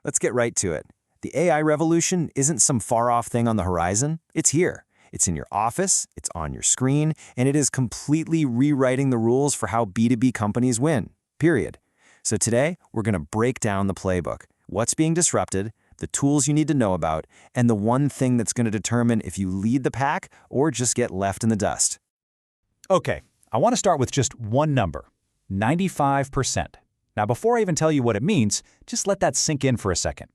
Let's get right to it. The AI revolution isn't some far-off thing on the horizon. It's here. It's in your office, it's on your screen, and it is completely rewriting the rules for how B2B companies win, period. So today, we're going to break down the playbook, what's being disrupted, the tools you need to know about, and the one thing that's going to determine if you lead the pack or just get left in the dust. Okay, I want to start with just one number, 95%. Now, before I even tell you what it means, just let that sink in for a second.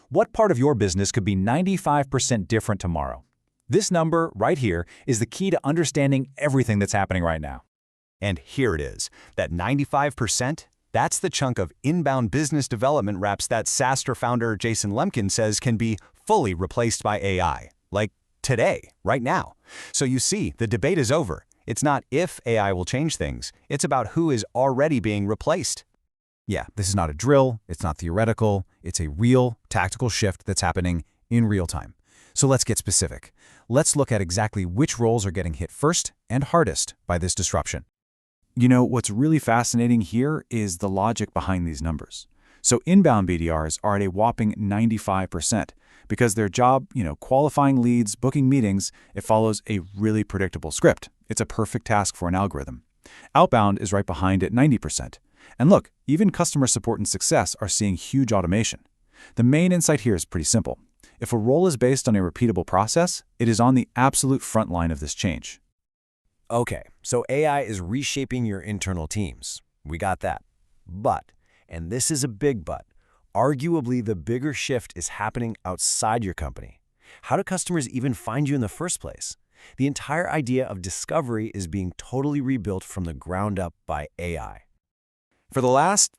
What part of your business could be 95% different tomorrow? This number right here is the key to understanding everything that's happening right now. And here it is, that 95%, that's the chunk of inbound business development reps that SaaStr founder Jason Lemkin says can be fully replaced by AI, like today, right now. So you see, the debate is over. It's not if AI will change things, it's about who is already being replaced. Yeah, this is not a drill, it's not theoretical, it's a real, tactical shift that's happening in real time. So let's get specific. Let's look at exactly which roles are getting hit first and hardest by this disruption. You know, what's really fascinating here is the logic behind these numbers. So inbound BDRs are at a whopping 95% because their job, qualifying leads, booking meetings, it follows a really predictable script. It's a perfect task for an algorithm. Outbound is right behind at 90%. And look, even customer support and success are seeing huge automation. The main insight here is pretty simple. If a role is based on a repeatable process, it is on the absolute front line of this change. Okay, so AI is reshaping your internal teams. We got that. But, and this is a big but, arguably the bigger shift is happening outside your company. How do customers even find you in the first place? The entire idea of discovery is being totally rebuilt from the ground up by AI. For the last,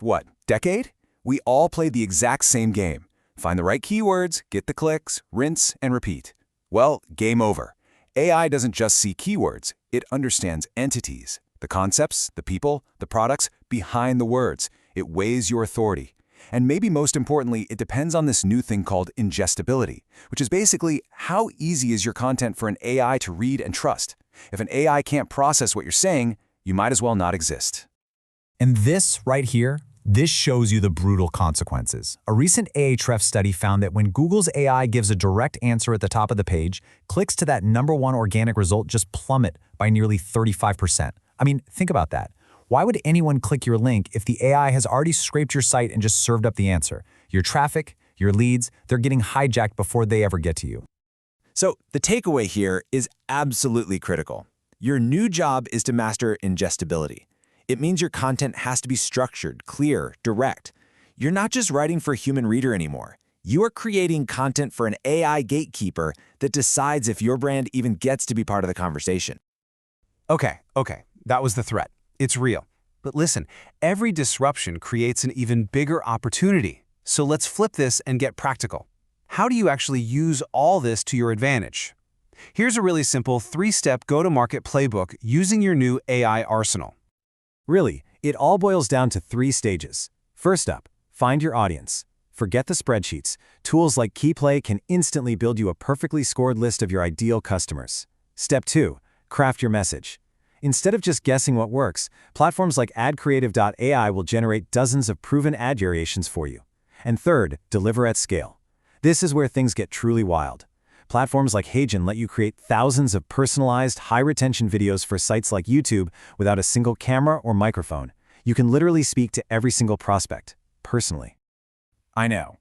decade? We all played the exact same game. Find the right keywords, get the clicks, rinse, and repeat. Well, game over. AI doesn't just see keywords, it understands entities, the concepts, the people, the products behind the words. It weighs your authority. And maybe most importantly, it depends on this new thing called ingestibility, which is basically how easy is your content for an AI to read and trust. If an AI can't process what you're saying, you might as well not exist. And this right here, this shows you the brutal consequences. A recent Ahrefs study found that when Google's AI gives a direct answer at the top of the page, clicks to that #1 organic result just plummet by nearly 35%. I mean, think about that. Why would anyone click your link if the AI has already scraped your site and just served up the answer? Your traffic, your leads, they're getting hijacked before they ever get to you. So the takeaway here is absolutely critical. Your new job is to master ingestibility. It means your content has to be structured, clear, direct. You're not just writing for a human reader anymore. You are creating content for an AI gatekeeper that decides if your brand even gets to be part of the conversation. Okay, that was the threat. It's real. But listen, every disruption creates an even bigger opportunity. So let's flip this and get practical. How do you actually use all this to your advantage? Here's a really simple 3-step go-to-market playbook using your new AI arsenal. Really, it all boils down to 3 stages. First up, find your audience. Forget the spreadsheets. Tools like KeyPlay can instantly build you a perfectly scored list of your ideal customers. Step 2, craft your message. Instead of just guessing what works, platforms like AdCreative.ai will generate dozens of proven ad variations for you. And third, deliver at scale. This is where things get truly wild. Platforms like Hagen let you create thousands of personalized, high-retention videos for sites like YouTube without a single camera or microphone. You can literally speak to every single prospect, personally. I know.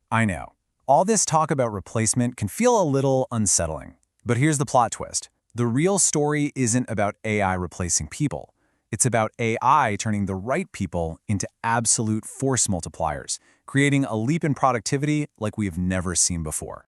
All this talk about replacement can feel a little unsettling. But here's the plot twist. The real story isn't about AI replacing people. It's about AI turning the right people into absolute force multipliers, creating a leap in productivity like we've never seen before.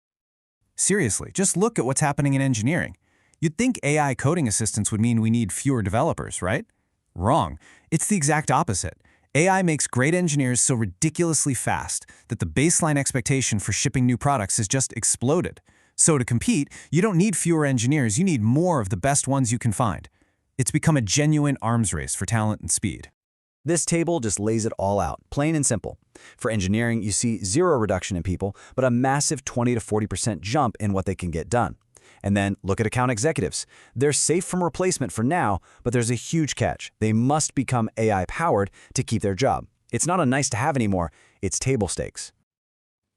Seriously, just look at what's happening in engineering. You'd think AI coding assistants would mean we need fewer developers, right? Wrong. It's the exact opposite. AI makes great engineers so ridiculously fast that the baseline expectation for shipping new products has just exploded. So to compete, you don't need fewer engineers, you need more of the best ones you can find. It's become a genuine arms race for talent and speed. This table just lays it all out, plain and simple. For engineering, you see 0 reduction in people, but a massive 20 to 40% jump in what they can get done. And then look at account executives. They're safe from replacement for now, but there's a huge catch. They must become AI-powered to keep their job. It's not a nice-to-have anymore, it's table stakes.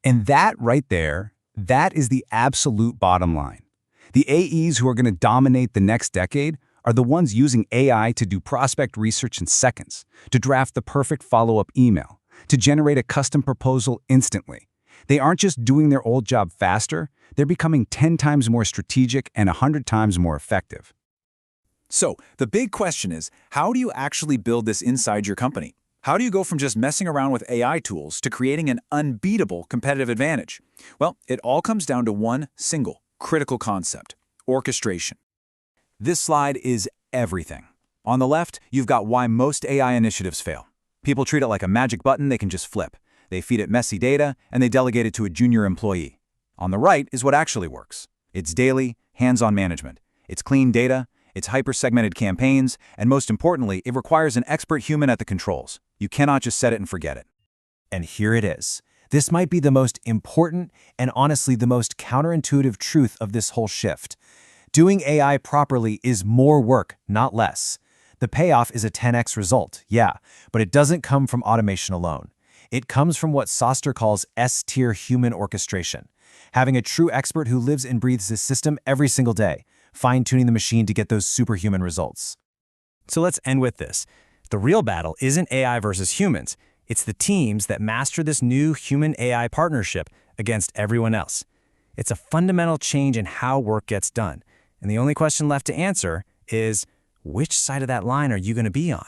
And that right there, that is the absolute bottom line. The AEs who are going to dominate the next decade are the ones using AI to do prospect research in seconds, to draft the perfect follow-up email, to generate a custom proposal instantly. They aren't just doing their old job faster, they're becoming 10 times more strategic and 100 times more effective. So, the big question is, how do you actually build this inside your company? How do you go from just messing around with AI tools to creating an unbeatable competitive advantage? Well, it all comes down to one single, critical concept: orchestration. This slide is everything. On the left, you've got why most AI initiatives fail. People treat it like a magic button they can just flip. They feed it messy data, and they delegate it to a junior employee. On the right is what actually works. It's daily, hands-on management. It's clean data, it's hyper-segmented campaigns, and most importantly, it requires an expert human at the controls. You cannot just set it and forget it. And here it is. This might be the most important and honestly the most counterintuitive truth of this whole shift. Doing AI properly is more work, not less. The payoff is a 10x result, yeah, but it doesn't come from automation alone. It comes from what Soster calls S-tier human orchestration, having a true expert who lives and breathes this system every single day, fine-tuning the machine to get those superhuman results. So let's end with this. The real battle isn't AI versus humans. It's the teams that master this new human-AI partnership against everyone else. It's a fundamental change in how work gets done. And the only question left to answer is, which side of that line are you going to be on?